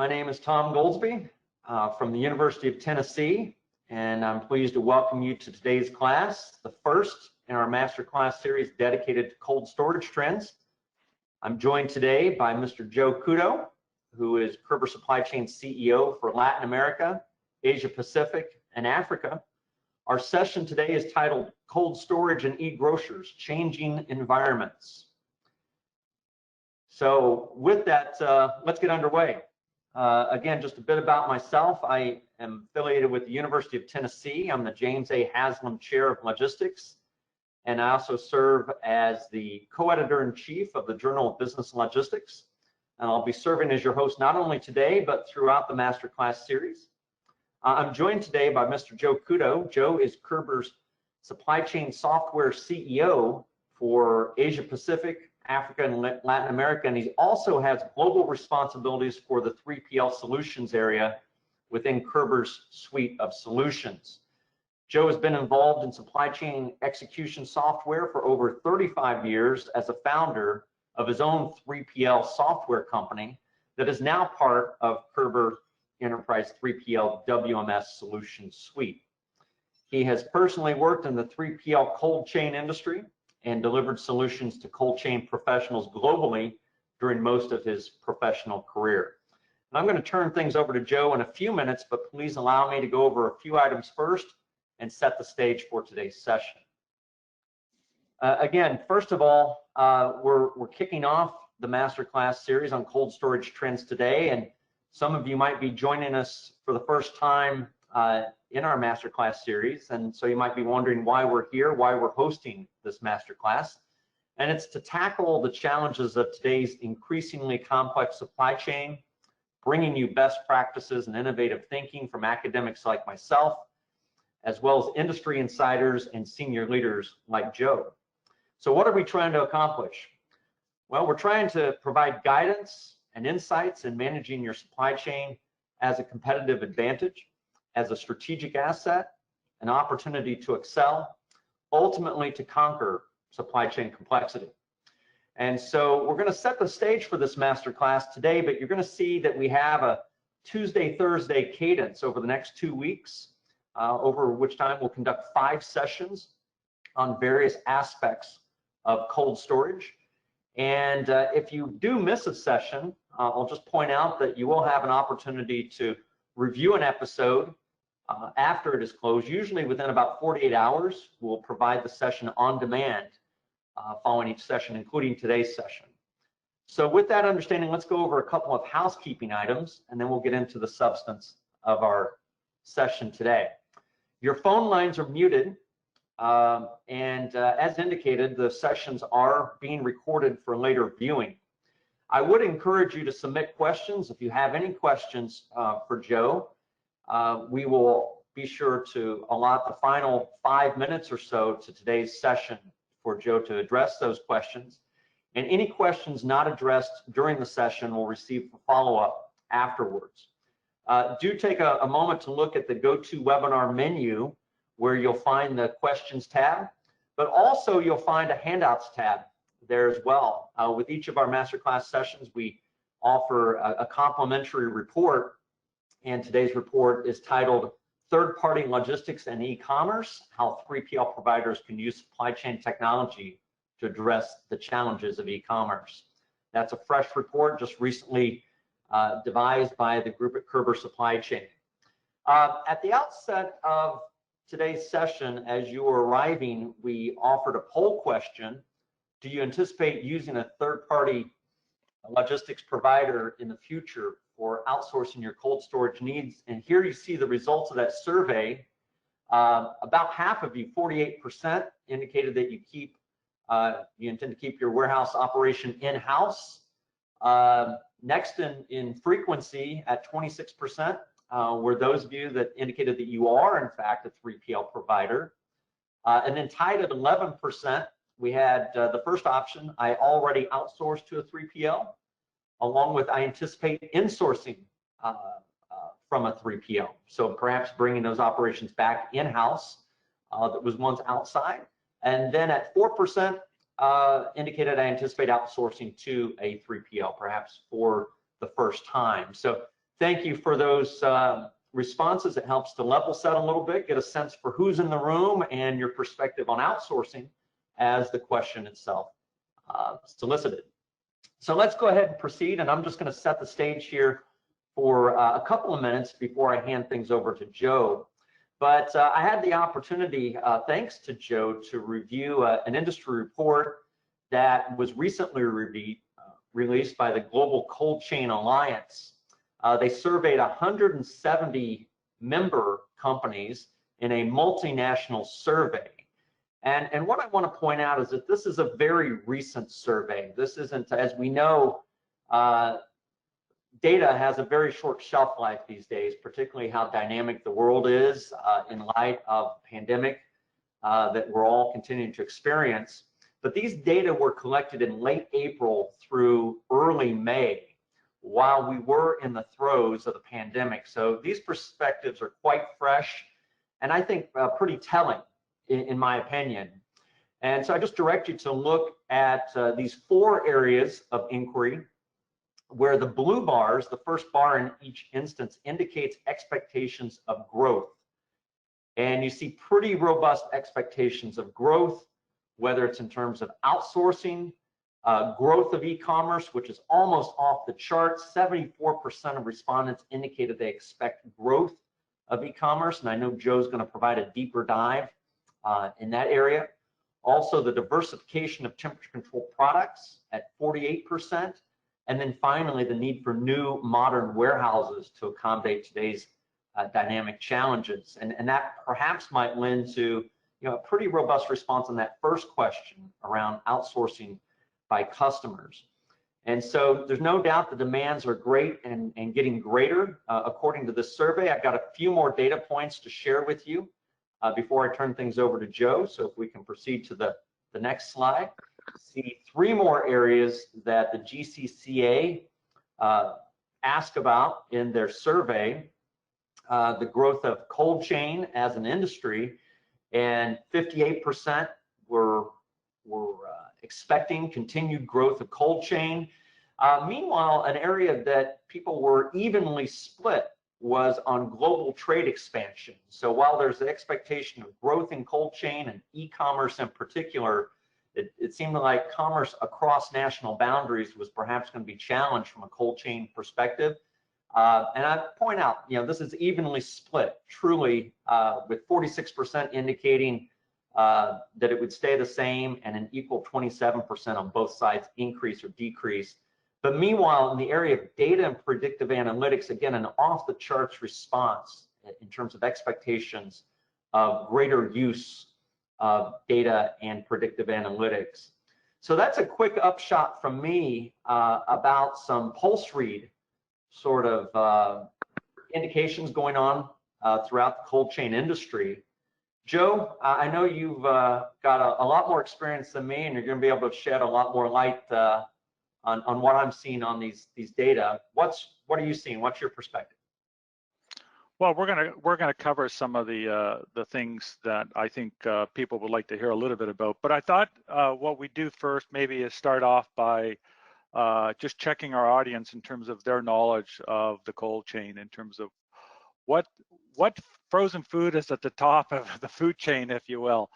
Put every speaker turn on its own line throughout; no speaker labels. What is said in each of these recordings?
My name is Tom Goldsby from the University of Tennessee, and I'm pleased to welcome you to today's class, the first in our masterclass series dedicated to cold storage trends. I'm joined today by Mr. Joe Couto, who is Kerber Supply Chain CEO for Latin America, Asia Pacific, and Africa. Our session today is titled Cold Storage and E-grocers, Changing Environments. So with that, let's get underway. Again, just a bit about myself. I am affiliated with the University of Tennessee. I'm the James A. Haslam Chair of Logistics, and I also serve as the co-editor-in-chief of the Journal of Business and Logistics. And I'll be serving as your host not only today, but throughout the masterclass series. I'm joined today by Mr. Joe Couto. Joe is Kerber's supply chain software CEO for Asia Pacific, Africa, and Latin America, and he also has global responsibilities for the 3PL solutions area within Kerber's suite of solutions. Joe has been involved in supply chain execution software for over 35 years as a founder of his own 3PL software company that is now part of Kerber Enterprise 3PL WMS Solutions Suite. He has personally worked in the 3PL cold chain industry and delivered solutions to cold chain professionals globally during most of his professional career. And I'm going to turn things over to Joe in a few minutes, but please allow me to go over a few items first and set the stage for today's session. Again, first of all, we're kicking off the masterclass series on cold storage trends today, and some of you might be joining us for the first time in our masterclass series, and so you might be wondering why we're here, why we're hosting this masterclass. And it's to tackle the challenges of today's increasingly complex supply chain, bringing you best practices and innovative thinking from academics like myself, as well as industry insiders and senior leaders like Joe. So what are we trying to accomplish? Well, we're trying to provide guidance and insights in managing your supply chain as a competitive advantage, as a strategic asset, an opportunity to excel, ultimately to conquer supply chain complexity. And so we're going to set the stage for this masterclass today, but you're going to see that we have a Tuesday, Thursday cadence over the next 2 weeks, over which time we'll conduct 5 sessions on various aspects of cold storage. And if you do miss a session, I'll just point out that you will have an opportunity to review an episode after it is closed. Usually within about 48 hours, we'll provide the session on demand following each session, including today's session. So with that understanding, let's go over a couple of housekeeping items, and then we'll get into the substance of our session today. Your phone lines are muted. As indicated, the sessions are being recorded for later viewing. I would encourage you to submit questions. If you have any questions for Joe, we will be sure to allot the final 5 minutes or so to today's session for Joe to address those questions. And any questions not addressed during the session will receive follow-up afterwards. Do take a moment to look at the GoToWebinar menu, where you'll find the questions tab, but also you'll find a handouts tab there as well. With each of our masterclass sessions, we offer a complimentary report, and today's report is titled Third-Party Logistics and E-Commerce, How 3PL Providers Can Use Supply Chain Technology to Address the Challenges of E-Commerce. That's a fresh report just recently devised by the group at Kerber Supply Chain. At the outset of today's session, as you were arriving, we offered a poll question. Do you anticipate using a third-party logistics provider in the future for outsourcing your cold storage needs? And here you see the results of that survey. About half of you, 48%, indicated that you intend to keep your warehouse operation in-house. Next in frequency at 26%. Were those of you that indicated that you are, in fact, a 3PL provider. And then tied at 11%, we had the first option, I already outsourced to a 3PL, along with I anticipate insourcing from a 3PL. So perhaps bringing those operations back in-house that was once outside. And then at 4%, indicated I anticipate outsourcing to a 3PL, perhaps for the first time. So thank you for those responses. It helps to level set a little bit, get a sense for who's in the room and your perspective on outsourcing as the question itself solicited. So let's go ahead and proceed, and I'm just going to set the stage here for a couple of minutes before I hand things over to Joe. But I had the opportunity, thanks to Joe, to review an industry report that was recently released by the Global Cold Chain Alliance. They surveyed 170 member companies in a multinational survey. And what I want to point out is that this is a very recent survey. This isn't, as we know, data has a very short shelf life these days, particularly how dynamic the world is in light of the pandemic that we're all continuing to experience. But these data were collected in late April through early May, while we were in the throes of the pandemic. So these perspectives are quite fresh, and I think pretty telling, in my opinion. And so I just direct you to look at these 4 areas of inquiry, where the blue bars, the first bar in each instance, indicates expectations of growth. And you see pretty robust expectations of growth, whether it's in terms of outsourcing, growth of e-commerce, which is almost off the charts. 74% of respondents indicated they expect growth of e-commerce, and I know Joe's going to provide a deeper dive in that area. Also, the diversification of temperature control products at 48%. And then finally, the need for new modern warehouses to accommodate today's dynamic challenges. And that perhaps might lend to a pretty robust response on that first question around outsourcing by customers. And so there's no doubt the demands are great and getting greater according to this survey. I've got a few more data points to share with you before I turn things over to Joe. So if we can proceed to the next slide. See 3 more areas that the GCCA asked about in their survey. The growth of cold chain as an industry, and 58% were expecting continued growth of cold chain. Meanwhile, an area that people were evenly split was on global trade expansion. So while there's the expectation of growth in cold chain and e-commerce in particular, it seemed like commerce across national boundaries was perhaps going to be challenged from a cold chain perspective. And I point out, this is evenly split, truly, with 46% indicating that it would stay the same, and an equal 27% on both sides increase or decrease. But meanwhile, in the area of data and predictive analytics, again, an off-the-charts response in terms of expectations of greater use of data and predictive analytics. So that's a quick upshot from me about some pulse read sort of indications going on throughout the cold chain industry. Joe, I know you've got a lot more experience than me, and you're going to be able to shed a lot more light on what I'm seeing on these data. What are you seeing? What's your perspective?
Well, we're gonna cover some of the things that I think people would like to hear a little bit about. But I thought what we do first maybe is start off by just checking our audience in terms of their knowledge of the cold chain, in terms of what frozen food is at the top of the food chain, if you will.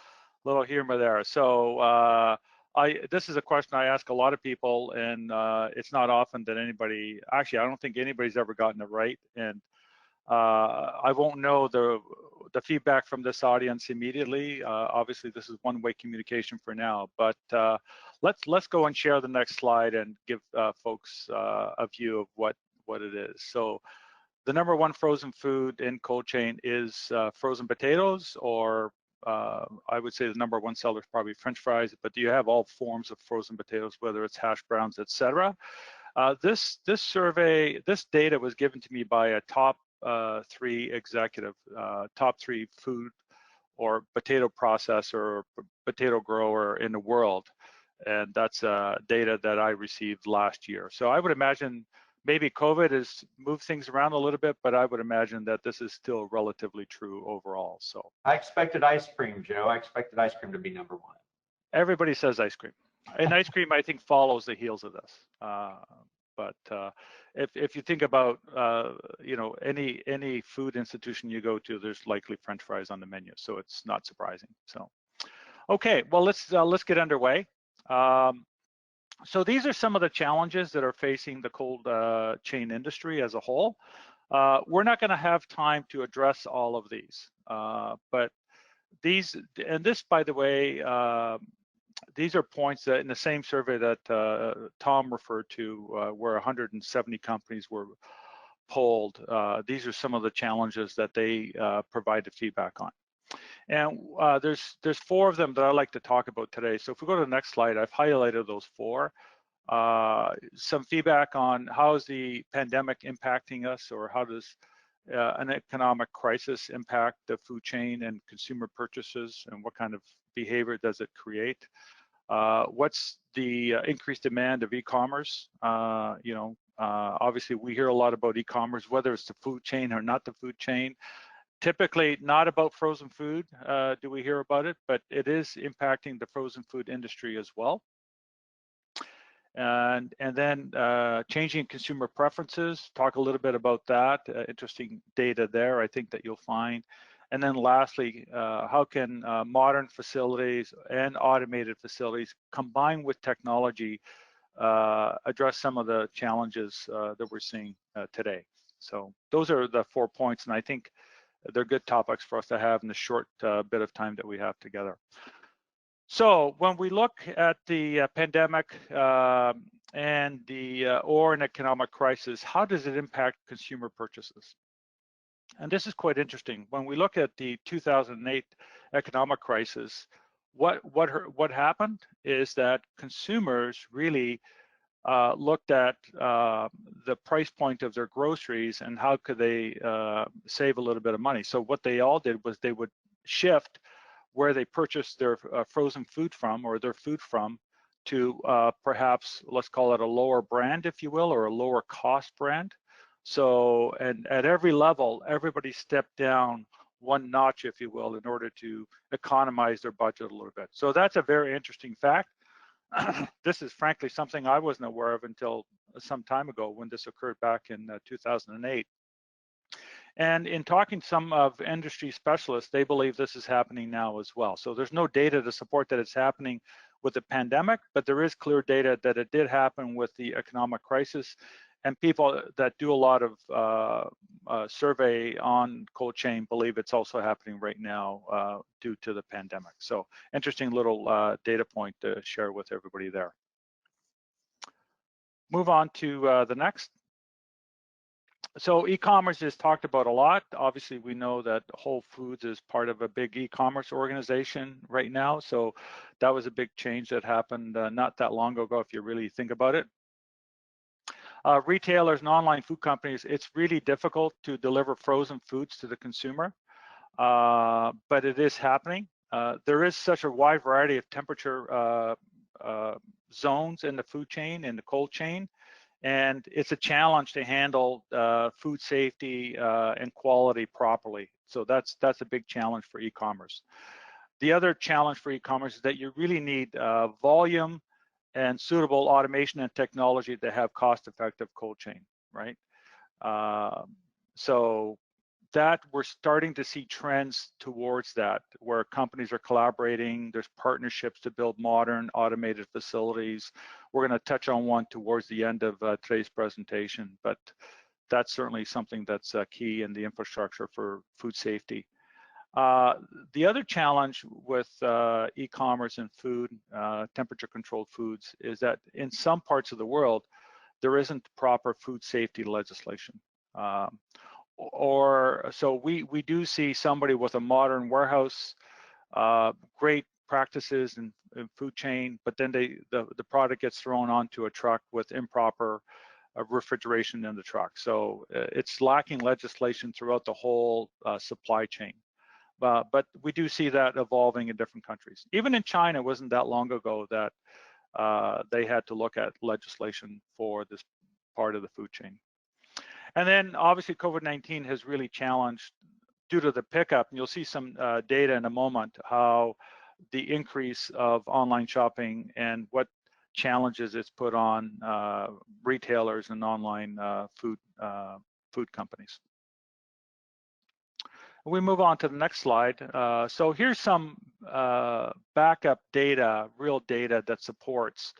A little humor there. So this is a question I ask a lot of people, and it's not often that anybody, actually, I don't think anybody's ever gotten it right. And I won't know the feedback from this audience immediately. Obviously, this is one-way communication for now, but let's go and share the next slide and give folks a view of what it is. So the #1 frozen food in cold chain is frozen potatoes, or I would say the #1 seller is probably French fries, but you have all forms of frozen potatoes, whether it's hash browns, etc. This survey, this data was given to me by a top 3 executive, top 3 food or potato processor or potato grower in the world, and that's data that I received last year. So I would imagine maybe COVID has moved things around a little bit, but I would imagine that this is still relatively true overall. So
I expected ice cream, Joe. I expected ice cream to be #1.
Everybody says ice cream, and ice cream I think follows the heels of this. But if you think about you know, any food institution you go to, there's likely French fries on the menu, so it's not surprising. So okay, well, let's get underway. So these are some of the challenges that are facing the cold chain industry as a whole. We're not going to have time to address all of these, but these, and this, by the way, these are points that in the same survey that Tom referred to, where 170 companies were polled. These are some of the challenges that they provided feedback on. And there's 4 of them that I'd like to talk about today. So if we go to the next slide, I've highlighted those 4. Some feedback on how is the pandemic impacting us, or how does an economic crisis impact the food chain and consumer purchases, and what kind of behavior does it create? What's the increased demand of e-commerce? You know, obviously we hear a lot about e-commerce, whether it's the food chain or not the food chain. Typically not about frozen food do we hear about it, but it is impacting the frozen food industry as well. And then changing consumer preferences, talk a little bit about that. Interesting data there, I think, that you'll find. And then lastly, how can modern facilities and automated facilities combined with technology address some of the challenges that we're seeing today? So those are the 4 points, and I think they're good topics for us to have in the short bit of time that we have together. So when we look at the pandemic and or an economic crisis, how does it impact consumer purchases? And this is quite interesting. When we look at the 2008 economic crisis, what happened is that consumers really looked at the price point of their groceries and how could they save a little bit of money. So what they all did was they would shift where they purchased their frozen food from, or their food from, to perhaps, let's call it a lower brand, if you will, or a lower cost brand. So, and at every level, everybody stepped down one notch, if you will, in order to economize their budget a little bit. So that's a very interesting fact. This is frankly something I wasn't aware of until some time ago, when this occurred back in 2008. And in talking to some of industry specialists, they believe this is happening now as well. So there's no data to support that it's happening with the pandemic, but there is clear data that it did happen with the economic crisis. And people that do a lot of survey on cold chain believe it's also happening right now due to the pandemic. So interesting little data point to share with everybody there. Move on to the next. So e-commerce is talked about a lot. Obviously, we know that Whole Foods is part of a big e-commerce organization right now. So that was a big change that happened not that long ago, if you really think about it. Retailers and online food companies, it's really difficult to deliver frozen foods to the consumer, but it is happening. There is such a wide variety of temperature zones in the food chain, in the cold chain, and it's a challenge to handle food safety and quality properly. So that's a big challenge for e-commerce. The other challenge for e-commerce is that you really need volume and suitable automation and technology to have cost-effective cold chain, right? So that we're starting to see trends towards that, where companies are collaborating, there's partnerships to build modern automated facilities. We're going to touch on one towards the end of today's presentation, but that's certainly something that's key in the infrastructure for food safety. The other challenge with e-commerce and food, temperature-controlled foods, is that in some parts of the world, there isn't proper food safety legislation. So we do see somebody with a modern warehouse, great practices in food chain, but then the product gets thrown onto a truck with improper refrigeration in the truck. So it's lacking legislation throughout the whole supply chain. But we do see that evolving in different countries. Even in China, it wasn't that long ago that they had to look at legislation for this part of the food chain. And then obviously COVID-19 has really challenged, due to the pickup, and you'll see some data in a moment, how the increase of online shopping and what challenges it's put on retailers and online food companies. We move on to the next slide. So here's some backup data, real data that supports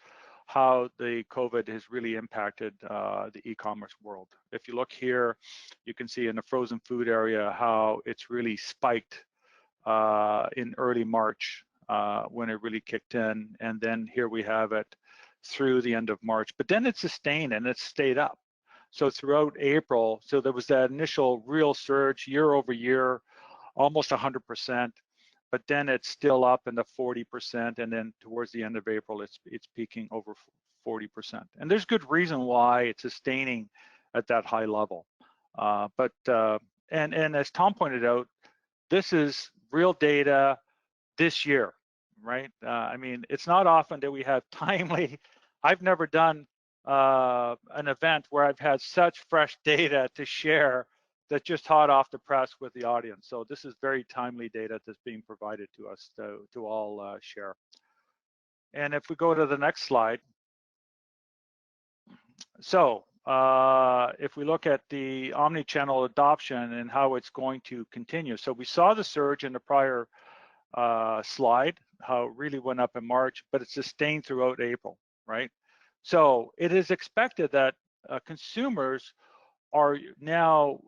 how the COVID has really impacted the e-commerce world. If you look here, you can see in the frozen food area how it's really spiked in early March when it really kicked in. And then here we have it through the end of March, but then it's sustained and it's stayed up. So throughout April, so there was that initial real surge year over year, almost 100%, but then it's still up in the 40%, and then towards the end of April, it's peaking over 40%. And there's good reason why it's sustaining at that high level. And as Tom pointed out, this is real data this year, right? I mean, it's not often that we have timely. I've never done an event where I've had such fresh data to share that's just hot off the press with the audience. So this is very timely data that's being provided to us to all share. And if we go to the next slide. So if we look at the omni-channel adoption and how it's going to continue. So we saw the surge in the prior slide, how it really went up in March, but it's sustained throughout April, right? So it is expected that consumers are now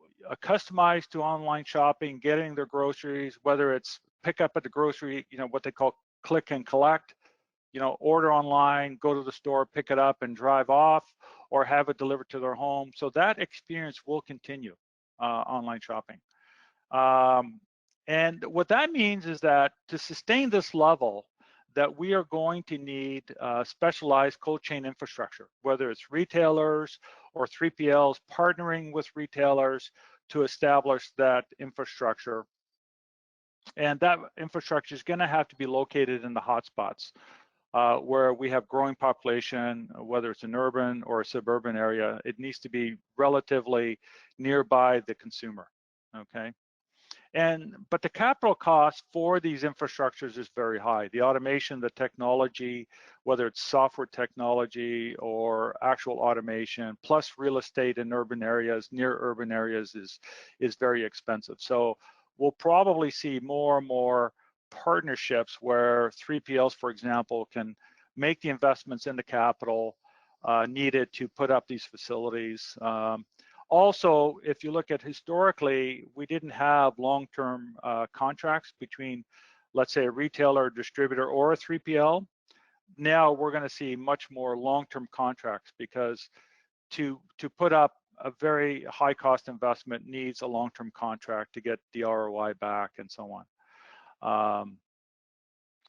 customized to online shopping, getting their groceries, whether it's pick up at the grocery, what they call click and collect, order online, go to the store, pick it up and drive off, or have it delivered to their home. So that experience will continue, online shopping. And what that means is that to sustain this level, that we are going to need specialized cold chain infrastructure, whether it's retailers or 3PLs partnering with retailers to establish that infrastructure. And that infrastructure is going to have to be located in the hotspots where we have growing population, whether it's an urban or a suburban area. It needs to be relatively nearby the consumer, okay? But the capital cost for these infrastructures is very high. The automation, the technology, whether it's software technology or actual automation, plus real estate in urban areas, near urban areas is very expensive. So we'll probably see more and more partnerships where 3PLs, for example, can make the investments in the capital needed to put up these facilities. Also, if you look at historically, we didn't have long-term contracts between, let's say, a retailer, distributor, or a 3PL. Now we're going to see much more long-term contracts because to put up a very high-cost investment needs a long-term contract to get the ROI back and so on.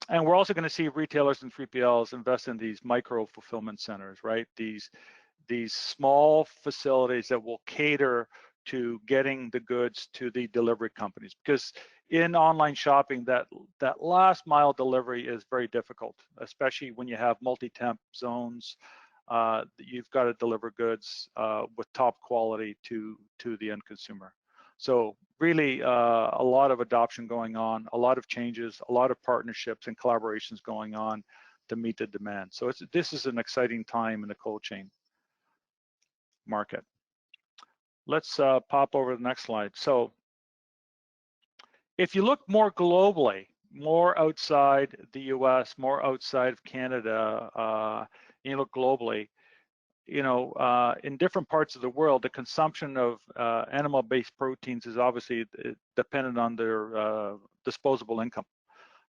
And we're also going to see retailers and 3PLs invest in these micro fulfillment centers, right? These small facilities that will cater to getting the goods to the delivery companies, because in online shopping, that last mile delivery is very difficult, especially when you have multi-temp zones. You've got to deliver goods with top quality to the end consumer. So really a lot of adoption going on, a lot of changes, a lot of partnerships and collaborations going on to meet the demand. So this is an exciting time in the cold chain market. Let's pop over to the next slide. So if you look more globally, more outside the US, more outside of Canada, you look globally, in different parts of the world, the consumption of animal-based proteins is obviously dependent on their disposable income.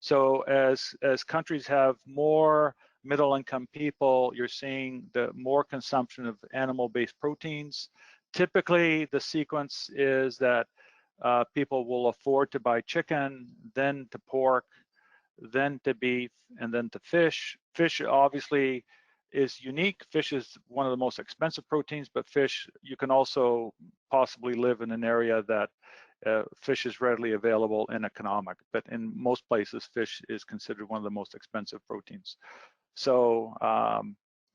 So as countries have more middle-income people, you're seeing the more consumption of animal-based proteins. Typically, the sequence is that people will afford to buy chicken, then to pork, then to beef, and then to fish. Fish obviously is unique. Fish is one of the most expensive proteins, but fish, you can also possibly live in an area that fish is readily available and economic, but in most places, fish is considered one of the most expensive proteins. So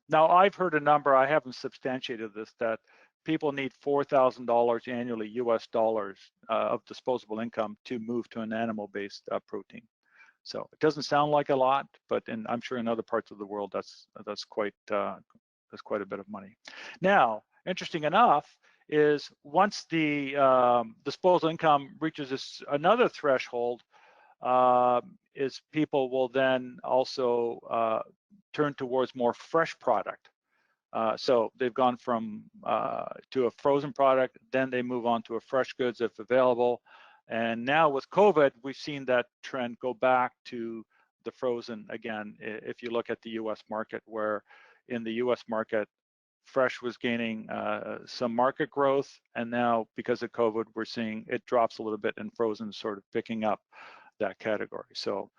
now I've heard a number, I haven't substantiated this, that people need $4,000 annually, US dollars, of disposable income to move to an animal-based protein. So it doesn't sound like a lot, but I'm sure in other parts of the world that's quite a bit of money. Now, interesting enough is once the disposable income reaches another threshold, is people will then also turn towards more fresh product. So they've gone from to a frozen product, then they move on to a fresh goods if available. And now with COVID, we've seen that trend go back to the frozen again. If you look at the US market, where in the US market, fresh was gaining some market growth, and now because of COVID, we're seeing it drops a little bit, and frozen sort of picking up that category. So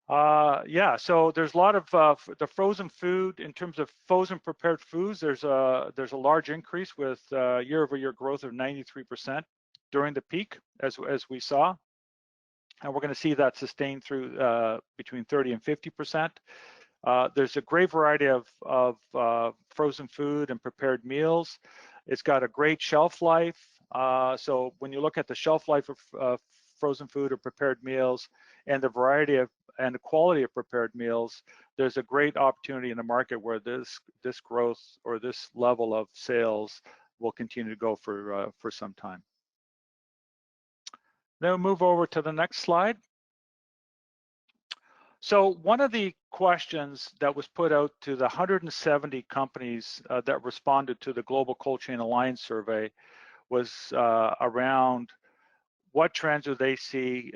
yeah, so there's a lot of the frozen food. In terms of frozen prepared foods, there's a large increase with year-over-year growth of 93% during the peak, as we saw, and we're going to see that sustained through between 30 and 50%. There's a great variety of frozen food and prepared meals. It's got a great shelf life. So when you look at the shelf life of frozen food or prepared meals and the variety of and the quality of prepared meals, there's a great opportunity in the market where this growth or this level of sales will continue to go for some time. Then we'll move over to the next slide. So one of the questions that was put out to the 170 companies that responded to the Global Cold Chain Alliance survey was around what trends do they see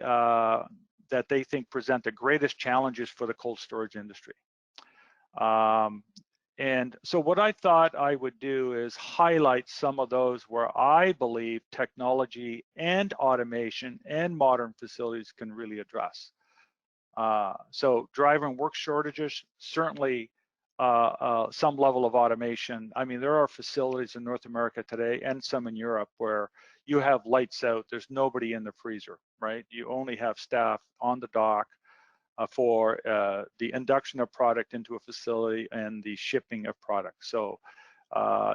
that they think present the greatest challenges for the cold storage industry. And so what I thought I would do is highlight some of those where I believe technology and automation and modern facilities can really address. So driver and work shortages, certainly some level of automation. I mean, there are facilities in North America today and some in Europe where you have lights out, there's nobody in the freezer, right? You only have staff on the dock for the induction of product into a facility and the shipping of product. So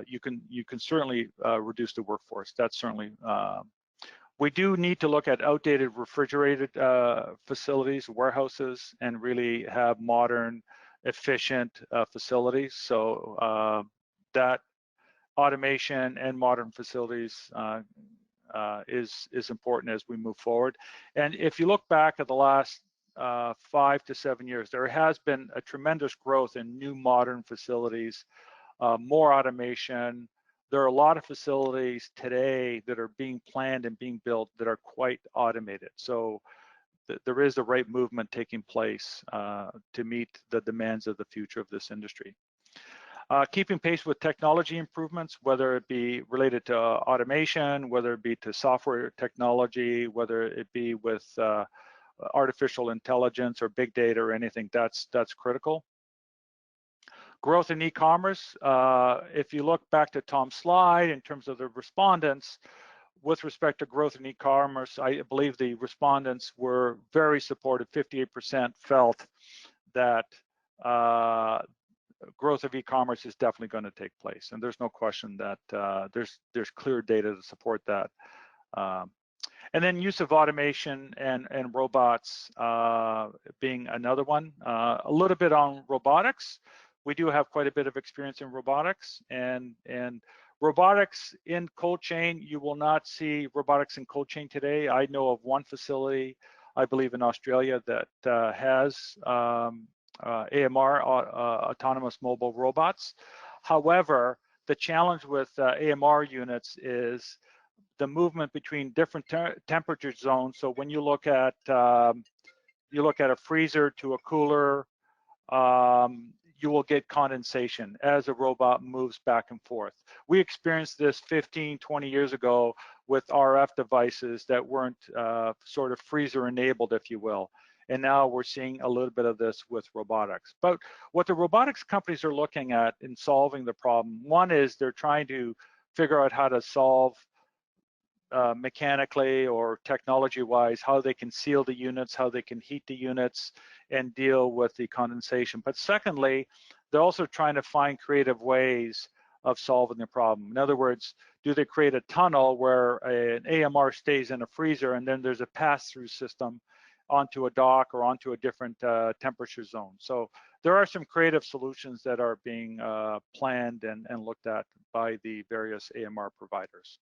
you can certainly reduce the workforce. That's certainly we do need to look at outdated refrigerated facilities, warehouses, and really have modern, efficient facilities. So that automation and modern facilities is important as we move forward. And if you look back at the last 5 to 7 years, there has been a tremendous growth in new modern facilities, more automation. There are a lot of facilities today that are being planned and being built that are quite automated. So there is the right movement taking place to meet the demands of the future of this industry. Keeping pace with technology improvements, whether it be related to automation, whether it be to software technology, whether it be with artificial intelligence or big data or anything, that's critical. Growth in e-commerce, if you look back to Tom's slide in terms of the respondents, with respect to growth in e-commerce, I believe the respondents were very supportive. 58% felt that growth of e-commerce is definitely going to take place, and there's no question that there's clear data to support that. And then use of automation and robots being another one. A little bit on robotics. We do have quite a bit of experience in robotics, and robotics in cold chain, you will not see robotics in cold chain today. I know of one facility, I believe in Australia, that has AMR, autonomous mobile robots. However, the challenge with AMR units is the movement between different temperature zones. So when you look at a freezer to a cooler, you will get condensation as a robot moves back and forth. We experienced this 15, 20 years ago with RF devices that weren't sort of freezer enabled, if you will. And now we're seeing a little bit of this with robotics. But what the robotics companies are looking at in solving the problem, one is they're trying to figure out how to solve mechanically or technology-wise, how they can seal the units, how they can heat the units and deal with the condensation. But secondly, they're also trying to find creative ways of solving the problem. In other words, do they create a tunnel where an AMR stays in a freezer and then there's a pass-through system onto a dock or onto a different temperature zone. So there are some creative solutions that are being planned and looked at by the various AMR providers.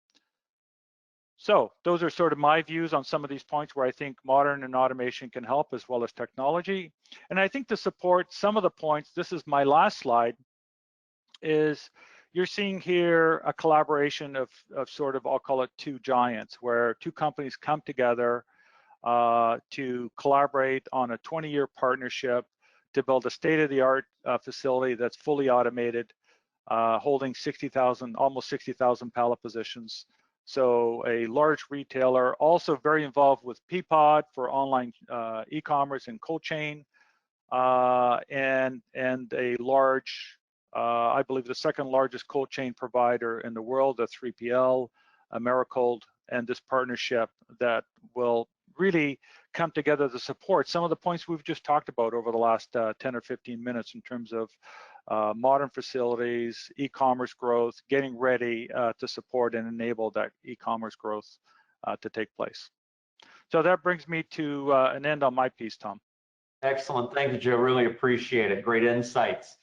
So those are sort of my views on some of these points where I think modern and automation can help, as well as technology. And I think to support some of the points, this is my last slide, is you're seeing here a collaboration of sort of, I'll call it two giants, where two companies come together to collaborate on a 20-year partnership to build a state-of-the-art facility that's fully automated, holding 60,000, almost 60,000 pallet positions. So a large retailer, also very involved with Peapod for online e-commerce and cold chain, and a large, I believe the second largest cold chain provider in the world, a 3PL, Americold, and this partnership that will really come together to support some of the points we've just talked about over the last 10 or 15 minutes in terms of modern facilities, e-commerce growth, getting ready to support and enable that e-commerce growth to take place. So that brings me to an end on my piece, Tom.
Excellent. Thank you, Joe. Really appreciate it. Great insights.